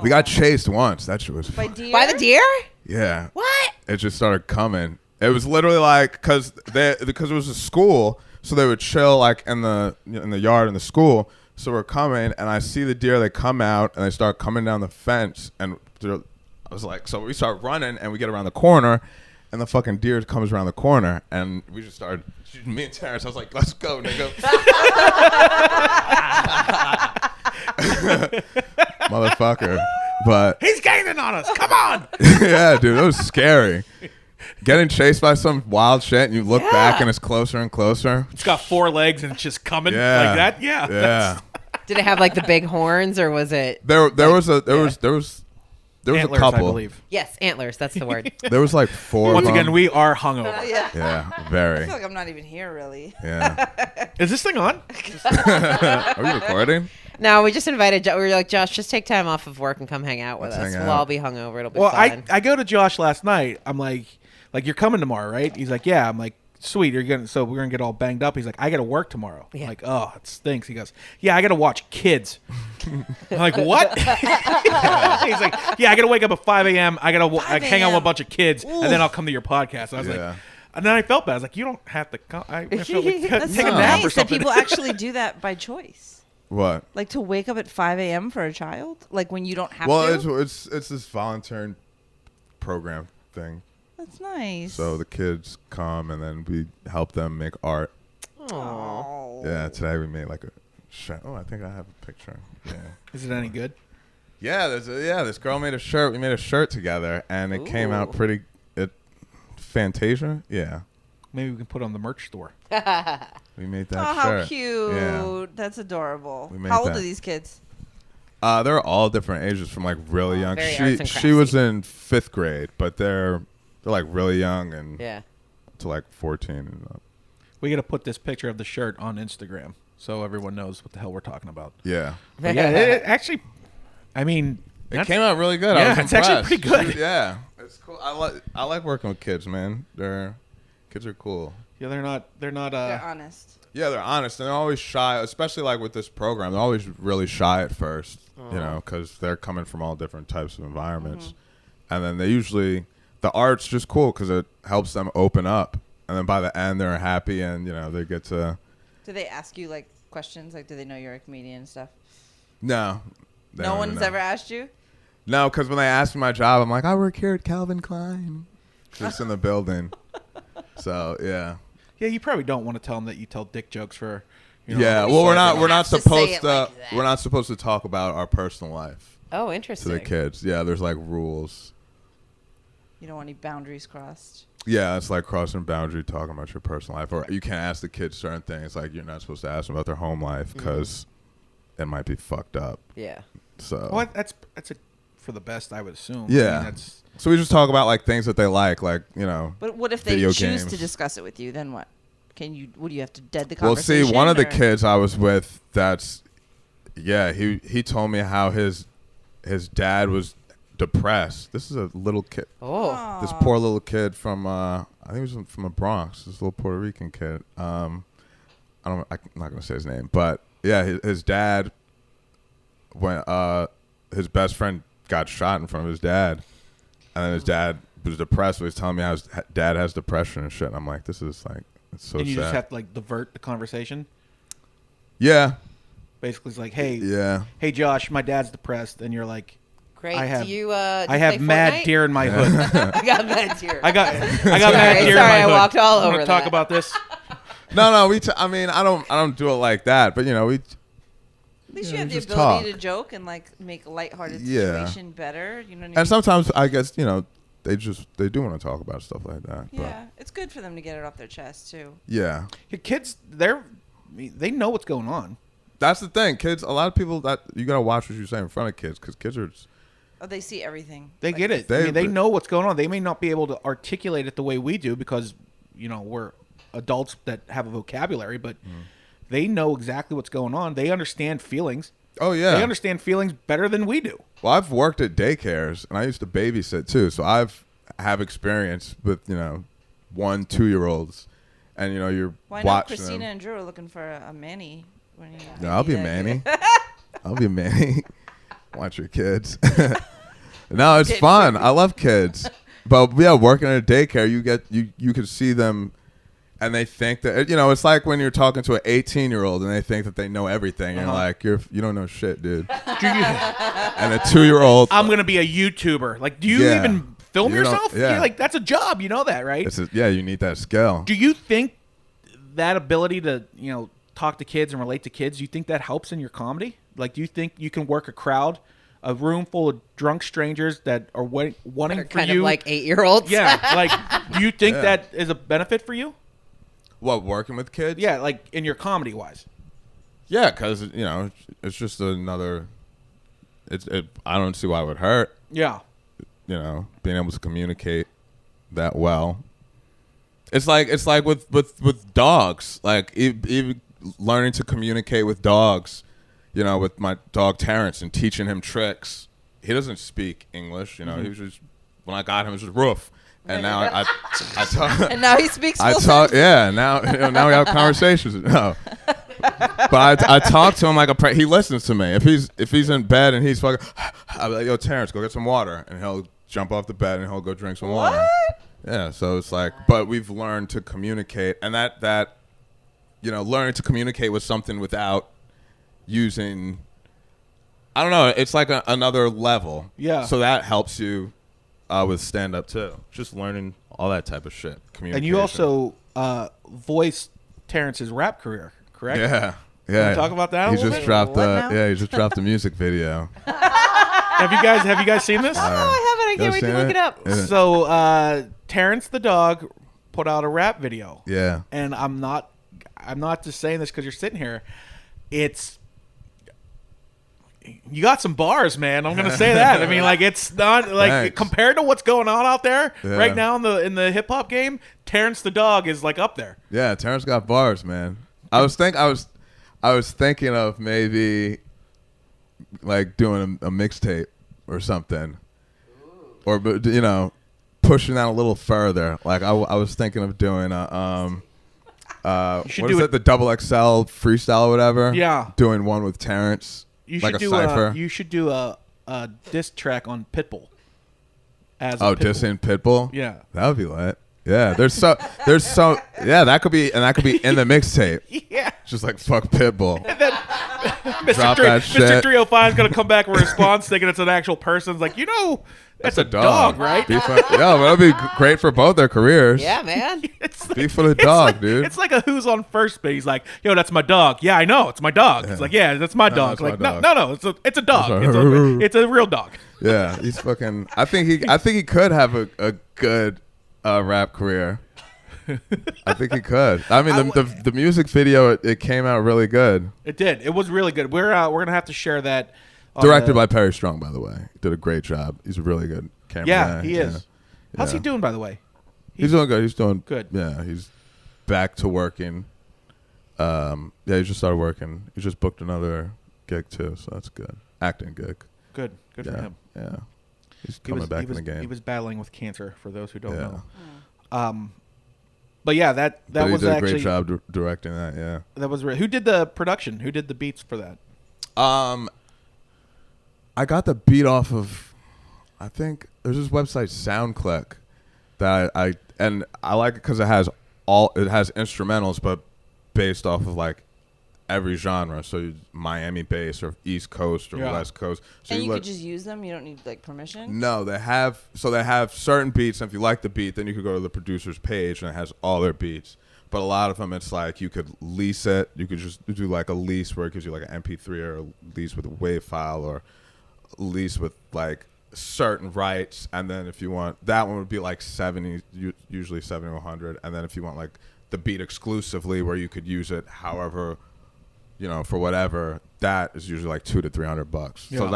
We got chased once. That shit was By fun. deer? By the deer? Yeah. What? It just started coming. It was literally like because it was a school, so they would chill like in the yard in the school. So we're coming, and I see the deer. They come out and they start coming down the fence, and I was like, so we start running, and we get around the corner, and the fucking deer comes around the corner, and we just started. Me and Terrence, I was like, let's go, nigga. Motherfucker. But He's gaining on us. Come on. yeah, dude, it was scary. Getting chased by some wild shit, and you look back, and it's closer and closer. It's got 4 legs and it's just coming Yeah. like that. Yeah. Yeah. Did it have like the big horns, or was it? There was a Antlers, couple. I believe. Yes, antlers. That's the word. There was like 4. Once of again, them. we are hungover. Yeah. Yeah, I very. feel like I'm not even here, really. Yeah. Is this thing on? Are we recording? No, we just invited. We were like, Josh, just take time off of work and come hang out with Let's us. hang We'll out. all be hungover. It'll be Well, fun. I go to Josh last night. I'm like you're coming tomorrow, right? He's like, yeah. I'm like, sweet. We're gonna get all banged up. He's like, I got to work tomorrow. Yeah. I'm like, oh, it stinks. He goes, yeah, I got to watch kids. I'm like, what? He's like, yeah, I got to wake up at 5 a.m. I got to hang out with a bunch of kids, and then I'll come to your podcast. And I was Yeah. like, and then I felt bad. I was like, you don't have to come. I felt like That's take so a nap nice or that something. people actually do that by choice. What? Like to wake up at 5 a.m. for a child? Like when you don't have Well, to? it's this volunteer program thing. That's nice. So the kids come, and then we help them make art. Aw. Oh. Yeah, today we made like a shirt. Oh, I think I have a picture. Yeah. Is it any good? Yeah, this girl made a shirt. We made a shirt together, and it came out Ooh. pretty. Fantasia, yeah. Maybe we can put it on the merch store. We made Oh, that how shirt. cute. Yeah. That's adorable. We made How old that. are these kids? They're all different ages, from like really young. very arts and She was craftsy. in 5th grade, but they're like really young and Yeah. to like 14 and up. We got to put this picture of the shirt on Instagram so everyone knows what the hell we're talking about. Yeah. But yeah, it actually, I mean, It came out really good. I Yeah, was it's actually impressed. pretty good. Yeah, it's cool. I like working with kids, man. Kids are cool. Yeah, they're not. They're honest. Yeah, they're honest, and they're always shy, especially like with this program. They're always really shy at first, you know, because they're coming from all different types of environments. And then the art's just cool because it helps them open up. And then by the end, they're happy, and, you know, they get to... Do they ask you like questions? Like, do they know you're a comedian and stuff? No. they No don't one's know. ever asked you? No, because when they ask me my job, I'm like, I work here at Calvin Klein. Just in the building. So, yeah. Yeah, you probably don't want to tell them that you tell dick jokes for. You know, Yeah, we well, we're shouldn't not have to say supposed it to. like that. We're not supposed to talk about our personal life Oh, to interesting. the kids. Yeah, there's like rules. You don't want any boundaries crossed. Yeah, it's like crossing a boundary, talking about your personal life, or you can't ask the kids certain things. Like you're not supposed to ask them about their home life because it might be fucked up. Yeah. So well, that's for the best, I would assume. Yeah. I mean, that's so we just talk about like things that they like, you know. But what if they Video choose games. to discuss it with you? Then what? What do you have to dead the Well, see, conversation? one of the or- kids I was with, he told me how his dad was depressed. This is a little kid. Oh. This poor little kid from I think he was from the Bronx. This little Puerto Rican kid. I'm not gonna say his name, but yeah, his dad, when his best friend got shot in front of his dad, and then his dad was depressed. So he was telling me how his dad has depression and shit. And I'm like, this is like, it's so and you sad. just have to like divert the conversation. Yeah, Basically, it's like, hey, yeah. hey, Josh, my dad's depressed, and you're like, Great. I have- do you, do I you have play mad Fortnite? deer in my hood. I got mad deer. I got mad Sorry, deer in my I hood. walked all I'm gonna over talk that. about this. No, I mean, I don't do it like that. But you know, At least you have the just ability talk. to joke and like make a lighthearted Yeah. situation better. You know what I mean? and sometimes I guess you know they do want to talk about stuff like that. Yeah, it's good for them to get it off their chest too. But yeah, Your kids, they know what's going on. that's the thing. Kids, a lot of people that you gotta watch what you say in front of kids because kids are. Oh, they see everything. They Like, get it. They know what's going on. They may not be able to articulate it the way we do because, you know, we're adults that have a vocabulary, but they know exactly what's going on. They understand feelings. Oh yeah, They understand feelings better than we do. Well, I've worked at daycares and I used to babysit too, so have experience with 1-2 year olds, and you're Why not? watching Christina them. and Drew are looking for a Manny. Yeah, I'll be Manny. I'll be Manny. Watch your kids. No, it's fun. I love kids. But yeah, working at a daycare, you can see them, and they think that it's like when you're talking to an 18-year-old and they think that they know everything. And you're like, you don't know shit, dude. And a 2-year-old. I'm gonna be a YouTuber. Like, do you even film yourself? Yeah. You're like, that's a job. You know that, right? You need that skill. Do you think that ability to talk to kids and relate to kids? Do you think that helps in your comedy? Like, do you think you can work a room full of drunk strangers that are wanting for kind you, of like 8-year-olds? Yeah, like, do you think that is a benefit for you? What, working with kids? Yeah, like in your comedy wise. Yeah, because it's just another. I don't see why it would hurt. Yeah. Being able to communicate that well. It's like with dogs. Like even learning to communicate with dogs. With my dog Terrence and teaching him tricks. He doesn't speak English. He was just, when I got him, it was just roof. And now I talk. And now he speaks full sentence. Yeah. Now now we have conversations. No, but I talk to him like he listens to me. If he's in bed and he's fucking, I'll be like, yo, Terrence, go get some water, and he'll jump off the bed and he'll go drink some water. Yeah. So it's like, but we've learned to communicate, and that learning to communicate with something without using, I don't know, it's like another level. Yeah. So that helps you with stand-up too. Just learning all that type of shit. Communication. And you also voiced Terrence's rap career, correct? Yeah. Can we talk about that a little bit? He just dropped a music video. Have you guys seen this? Oh, I haven't. I can't wait to look it up. So Terrence the Dog put out a rap video. Yeah. And I'm not just saying this because you're sitting here. You got some bars, man. I'm gonna say that. I mean, like, it's not like compared to what's going on out there right now in the hip hop game. Terrence the Dog is like up there. Yeah, Terrence got bars, man. I was thinking of maybe like doing a mixtape or something, or pushing that a little further. Like I was thinking of doing a what is it? The double XL freestyle or whatever. Yeah, doing one with Terrence. You like should cypher. You should do a diss track on Pitbull. Dissing Pitbull. Yeah, that would be lit. Yeah, there's so yeah, that could be in the mixtape. Yeah, just like fuck Pitbull. And then Mr. 305 is gonna come back with a response thinking it's an actual person. It's like, that's a dog, right? Yeah, that'll be great for both their careers. Yeah, man. Beef for the dog, dude. It's like a Who's on First Base. Like, yo, that's my dog. Yeah, I know, it's my dog. Yeah. It's like, yeah, that's my dog. Like, no, it's a dog. It's a real dog. Yeah, he's fucking. I think he could have a good rap career. I think he could. I mean, the music video it came out really good. It did. It was really good. We're gonna have to share that. Directed by Perry Strong, by the way. Did a great job. He's a really good cameraman. Yeah, he is. How's he doing, by the way? He's doing good. He's doing good. Yeah, he's back to working. Yeah, he just started working. He just booked another gig too, so that's good. Acting gig. Good for him. Yeah, he's coming back in the game. He was battling with cancer, for those who don't know. But yeah, that but was he did actually a great job directing that. Yeah, that was who did the production? Who did the beats for that? I got the beat off of, I think there's this website Soundclick that I like it because it has instrumentals, but based off of like every genre. So Miami bass or East Coast or West Coast. So and you could just use them. You don't need like permission. No, they have certain beats. And if you like the beat, then you could go to the producer's page and it has all their beats. But a lot of them, it's like you could lease it. You could just do like a lease where it gives you like an MP3 or a lease with a WAV file or lease with like certain rights, and then if you want that one would be like 70, usually 70 or 100, and then if you want like the beat exclusively where you could use it however for whatever, that is usually like $200 to $300. So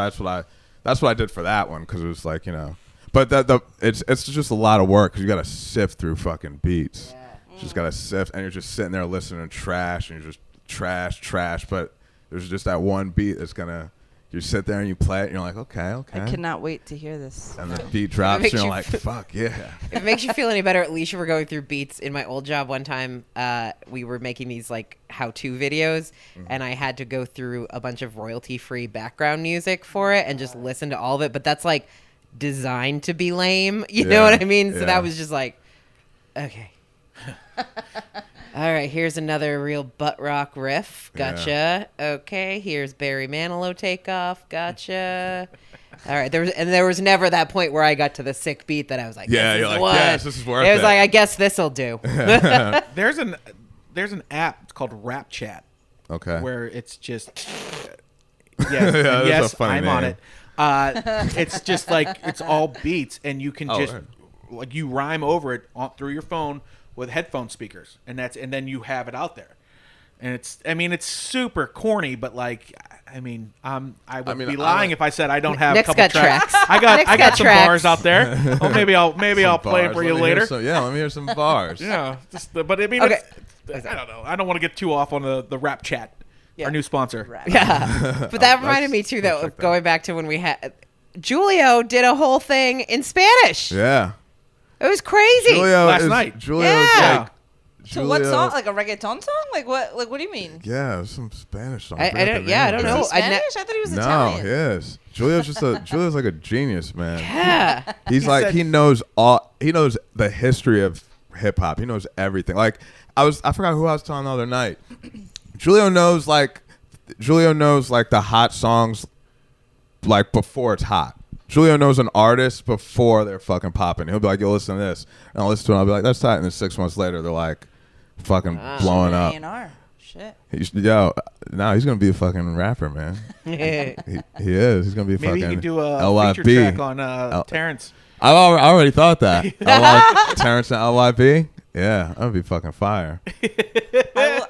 that's what I did for that one, because it was like but it's just a lot of work because you got to sift through fucking beats. You just got to sift, and you're just sitting there listening to trash, and you're just trash, but there's just that one beat that's gonna You sit there and you play it, and you're like, okay. I cannot wait to hear this. And the beat drops, and you're like, fuck yeah. If it makes you feel any better, at least you were going through beats. In my old job one time, we were making these like how-to videos, and I had to go through a bunch of royalty-free background music for it and just listen to all of it. But that's like designed to be lame. You know what I mean? So that was just like, okay. All right, here's another real butt rock riff. Gotcha. Yeah. Okay, here's Barry Manilow takeoff. Gotcha. All right, there was never that point where I got to the sick beat that I was like, you're like, yes, this is worth it. It was like, I guess this'll do. There's an app. It's called RapChat. Okay. Where it's just yes, I'm name. on it. It's just like it's all beats, and you can like you rhyme over it through your phone with headphone speakers, and then you have it out there, and it's super corny, but like I would be lying if I said I don't have Nick's a couple got tracks. I got some tracks. bars out there. Oh, maybe I'll play it for you later. Let me hear some bars. But I mean, okay. I don't know. I don't want to get too off on the RapChat, our new sponsor. Yeah, but that reminded me too, though, of going back to when we had Julio did a whole thing in Spanish. Yeah. It was crazy. Last night. Julio's like. So what song? Like a reggaeton song? Like what? Like what do you mean? Yeah, some Spanish song. I don't know. Is he Spanish? I thought he was Italian. No, he is. Julio's like a genius, man. Yeah. He's like he knows the history of hip hop. He knows everything. Like I forgot who I was telling the other night. Julio knows like the hot songs like before it's hot. Julio knows an artist before they're fucking popping. He'll be like, yo, listen to this. And I'll listen to it and I'll be like, that's tight. And then 6 months later, they're like fucking blowing up. A&R. Shit. He's going to be a fucking rapper, man. he is. He's going to be a Maybe fucking he could do a LYB. feature track on Terrence. I already thought that. Terrence and LYB? Yeah, that would be fucking fire.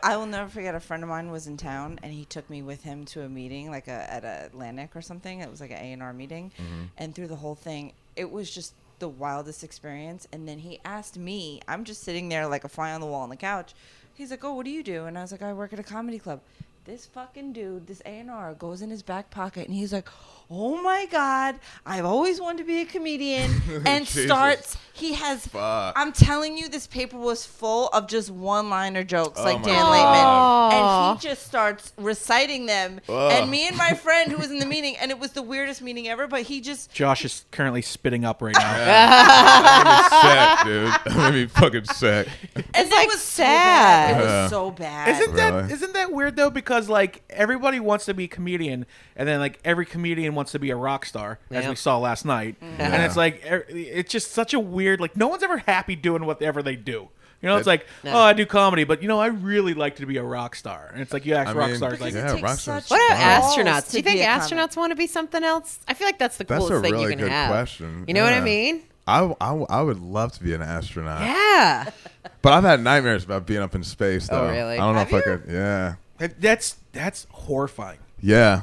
I will never forget. A friend of mine was in town, and he took me with him to a meeting, like at Atlantic or something. It was like an A&R meeting, and through the whole thing, it was just the wildest experience. And then he asked me, I'm just sitting there like a fly on the wall on the couch. He's like, "Oh, what do you do?" And I was like, "I work at a comedy club." This fucking dude, this A&R, goes in his back pocket, and he's like, "Oh my God, I've always wanted to be a comedian." And starts, he has, I'm telling you, this paper was full of just one-liner jokes like Dan Layman. And he just starts reciting them. And me and my friend who was in the meeting, and it was the weirdest meeting ever, but he just... Josh is currently spitting up right now. I'm going to be sick, dude. I'm going to be fucking sick. It's like sad. It was so bad. Isn't that weird, though? Because like everybody wants to be a comedian, and then like every comedian wants to be a rock star, as we saw last night. And it's like it's just such a weird, like no one's ever happy doing whatever they do. You know, it's like, I do comedy, but I really like to be a rock star. And it's like you ask rock stars, like, rock stars. What about astronauts? Do you think astronauts want to be something else? I feel like that's the coolest thing you can have. That's a really good question. You know what I mean? I would love to be an astronaut. Yeah. But I've had nightmares about being up in space, though. Oh, really? I don't know if I could. Yeah. That's horrifying. Yeah.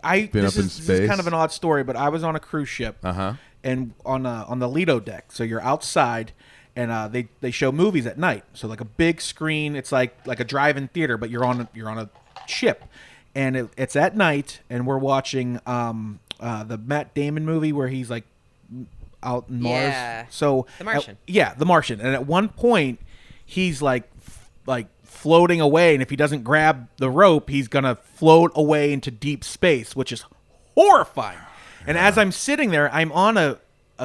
This is kind of an odd story, but I was on a cruise ship, and on the Lido deck. So you're outside, and they show movies at night. So like a big screen. It's like a drive-in theater, but you're on a ship, and it's at night, and we're watching the Matt Damon movie where he's like out in Mars. Yeah. So The Martian. The Martian. And at one point, he's like floating away, and if he doesn't grab the rope, he's gonna float away into deep space, which is horrifying. And as I'm sitting there, I'm on a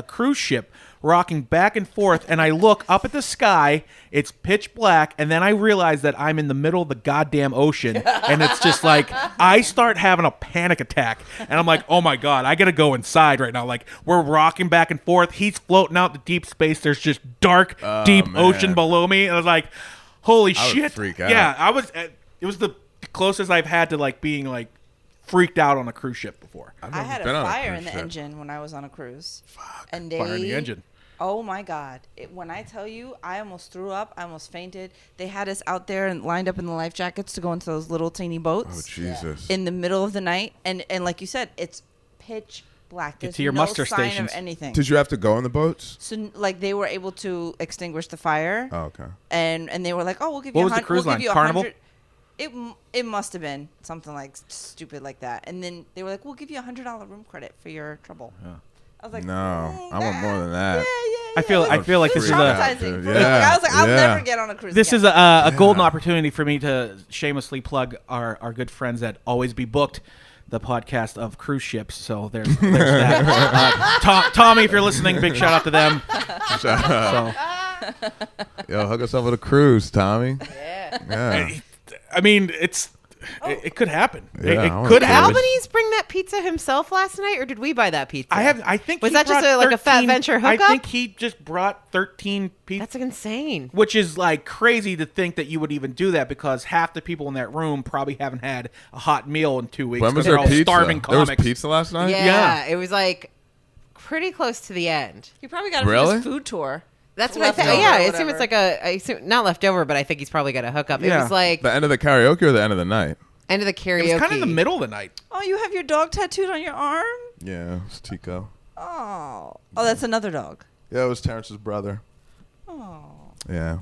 cruise ship rocking back and forth, and I look up at the sky, it's pitch black, and then I realize that I'm in the middle of the goddamn ocean, and it's just like I start having a panic attack, and I'm like, oh my God, I gotta go inside right now. Like, we're rocking back and forth, he's floating out to deep space, there's just dark, deep ocean below me, and I was like, holy shit. I would freak out. Yeah, it was the closest I've had to like being like freaked out on a cruise ship before. I had a fire in the engine when I was on a cruise. And Fire in the engine. Oh my God. When I tell you, I almost threw up. I almost fainted. They had us out there and lined up in the life jackets to go into those little teeny boats. Oh, Jesus. In the middle of the night. And like you said, it's pitch black. There's to your no muster sign stations. of anything. Did you have to go in the boats? So like they were able to extinguish the fire. Oh, okay. And they were like, "Oh, we'll give What you was the cruise line? Carnival? It must have been something like stupid like that. And then they were like, "We'll give you $100 room credit for your trouble." Yeah. I was like, No, I want more than that. Yeah. I feel like this is traumatizing. Yeah. I was like, I'll never get on a cruise. This again. is a golden opportunity for me to shamelessly plug our good friends at Always Be Booked, the podcast of cruise ships. So there's that. Tommy, if you're listening, big shout out to them. Shout out. So, Yo, hook us up with a cruise, Tommy. Yeah. I mean, it could happen. Yeah, it I wanna could do Did it. happen. Albanese bring that pizza himself last night, or did we buy that pizza? I think Was he that just brought like a Fat 13 Venture hookup? I think he just brought 13 pizzas. That's insane. Which is like crazy to think that you would even do that, because half the people in that room probably haven't had a hot meal in 2 weeks. When was 'cause they're there all pizza? starving There was comics. pizza last night? Yeah, it was like pretty close to the end. He probably got it from Really? his food tour. That's what I think. Leftover Yeah, or I assume whatever. it's like I assume not leftover, but I think he's probably got a hookup. It Yeah. was like The end of the karaoke or the end of the night? end of the karaoke. It was kind of in the middle of the night. Oh, you have your dog tattooed on your arm? Yeah, it's Tico. Oh, that's another dog. Yeah, it was Terrence's brother. Oh, Yeah,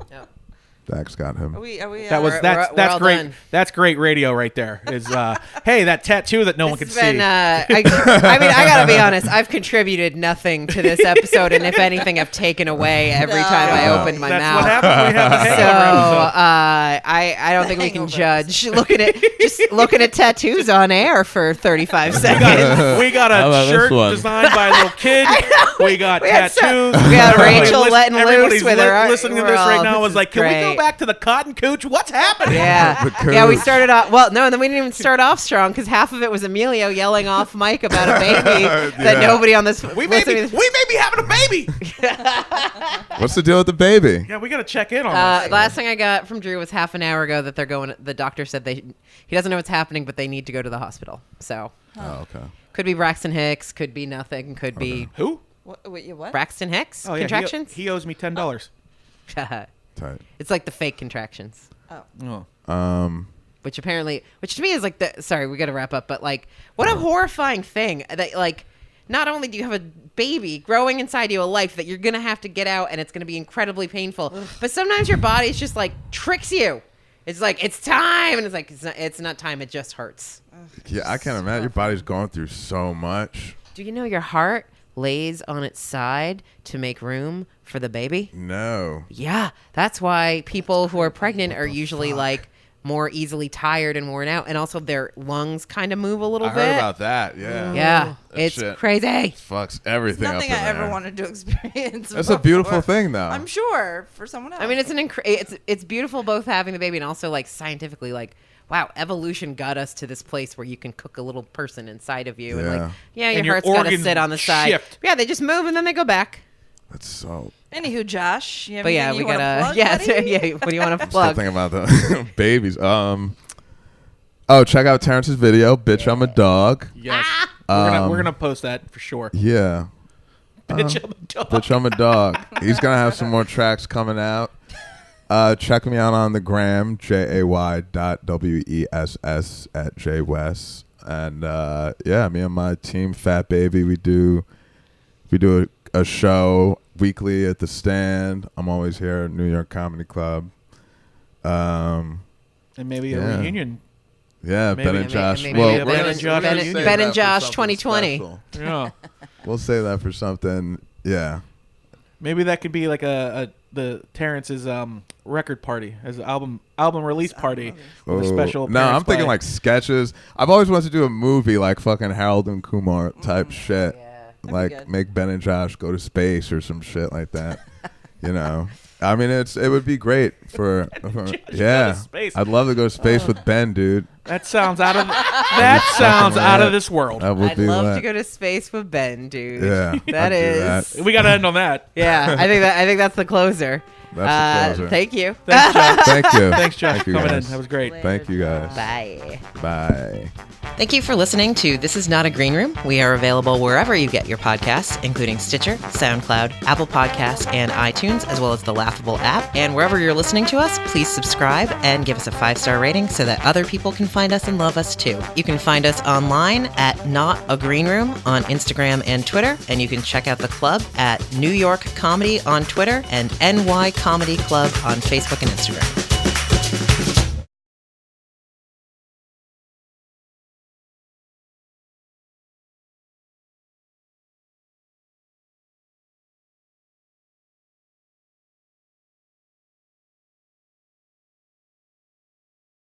No. Dax got him. are we? That was we're that's all great. done. That's great radio right there. Is hey, that tattoo that no one can It's been, see. I mean, I gotta be honest. I've contributed nothing to this episode, and if anything, I've taken away every time I No. opened my That's mouth. what happened when we have the So hangover episode. I don't think we can Hangover judge looking at tattoos on air for 35 seconds. We got How about a this shirt one? designed by a little kid. We got We had tattoos. we got Everybody Rachel letting loose everybody's with her. listening to we're this right all- now this was is like, can we great. go back to the cotton cooch? What's happening? Yeah, The yeah. We cooch. started off well. No, and then we didn't even start off strong because half of it was Emilio yelling off mic about a baby that Yeah. nobody on this. We may be having a baby. What's the deal with the baby? Yeah, we got to check in on this. Last thing I got from Drew was half an hour ago that they're going. The doctor said he doesn't know what's happening, but they need to go to the hospital. So Oh, okay. could be Braxton Hicks, could be nothing, could be Who? what? Braxton Hicks Oh yeah, contractions. He owes me $10. Tight. It's like the fake contractions, Oh. which to me is like the. Sorry, we got to wrap up, but like, what a horrifying thing that like. Not only do you have a baby growing inside you, a life that you're gonna have to get out, and it's gonna be incredibly painful. But sometimes your body's just like tricks you. It's like it's time, and it's like it's not time. It just hurts. Yeah, I can't imagine. Your body's going through so much. Do you know your heart lays on its side to make room for the baby? No. Yeah, that's why people who are pregnant are usually like more easily tired and worn out, and also their lungs kind of move a little I bit. heard about that. Yeah. Yeah, That it's shit crazy. Fucks everything up Nothing in I ever there. wanted to experience. That's a beautiful before. thing, though. I'm sure for someone else. I mean, it's beautiful both having the baby and also like scientifically like wow, evolution got us to this place where you can cook a little person inside of you and like And your your heart's got to organs sit on the side. shift. Yeah, they just move and then they go back. That's so. Anywho, Josh, you have But yeah, anything we you wanna gotta plug, buddy? yeah. What do you want to Still plug? thinking about the babies. Oh, check out Terrence's video, "Bitch, I'm a Dog." Yes. Ah! We're gonna post that for sure. Yeah. Bitch, I'm a dog. Bitch, I'm a dog. He's gonna have some more tracks coming out. Check me out on the gram, JAY.WESS@JWest. And yeah, me and my team, Fat Baby, we do a show weekly at the Stand. I'm always here at New York Comedy Club. And maybe a Yeah. reunion. Yeah, Maybe- Ben and Josh. maybe Well, a we're Ben gonna- and we're gonna Ben- save Ben that and for Josh something 2020. special. Yeah. We'll say that for something. Yeah. Maybe that could be like the Terrence's record party as an album release party with a special. No, I'm appearance thinking by- like sketches. I've always wanted to do a movie like fucking Harold and Kumar type shit. be Like good. make Ben and Josh go to space or some shit like that. You know, I mean, it would be great for yeah. space. I'd love to go to space with Ben, dude. that sounds out of this world. That would I'd be love lit. to go to space with Ben, dude. Yeah, that I'd do is. We got to end on that. Yeah, I think that's the closer. That's the closer. Thank you. Thanks, Josh. Thank you. Thanks, Josh, Thank for you coming in. guys. That was great. Thank you guys. Bye. Bye. Thank you for listening to This Is Not a Green Room. We are available wherever you get your podcasts, including Stitcher, SoundCloud, Apple Podcasts, and iTunes, as well as the Laughable app. And wherever you're listening to us, please subscribe and give us a 5-star rating so that other people can find us and love us too. You can find us online at Not a Green Room on Instagram and Twitter, and you can check out the club at New York Comedy on Twitter and NY Comedy Club on Facebook and Instagram.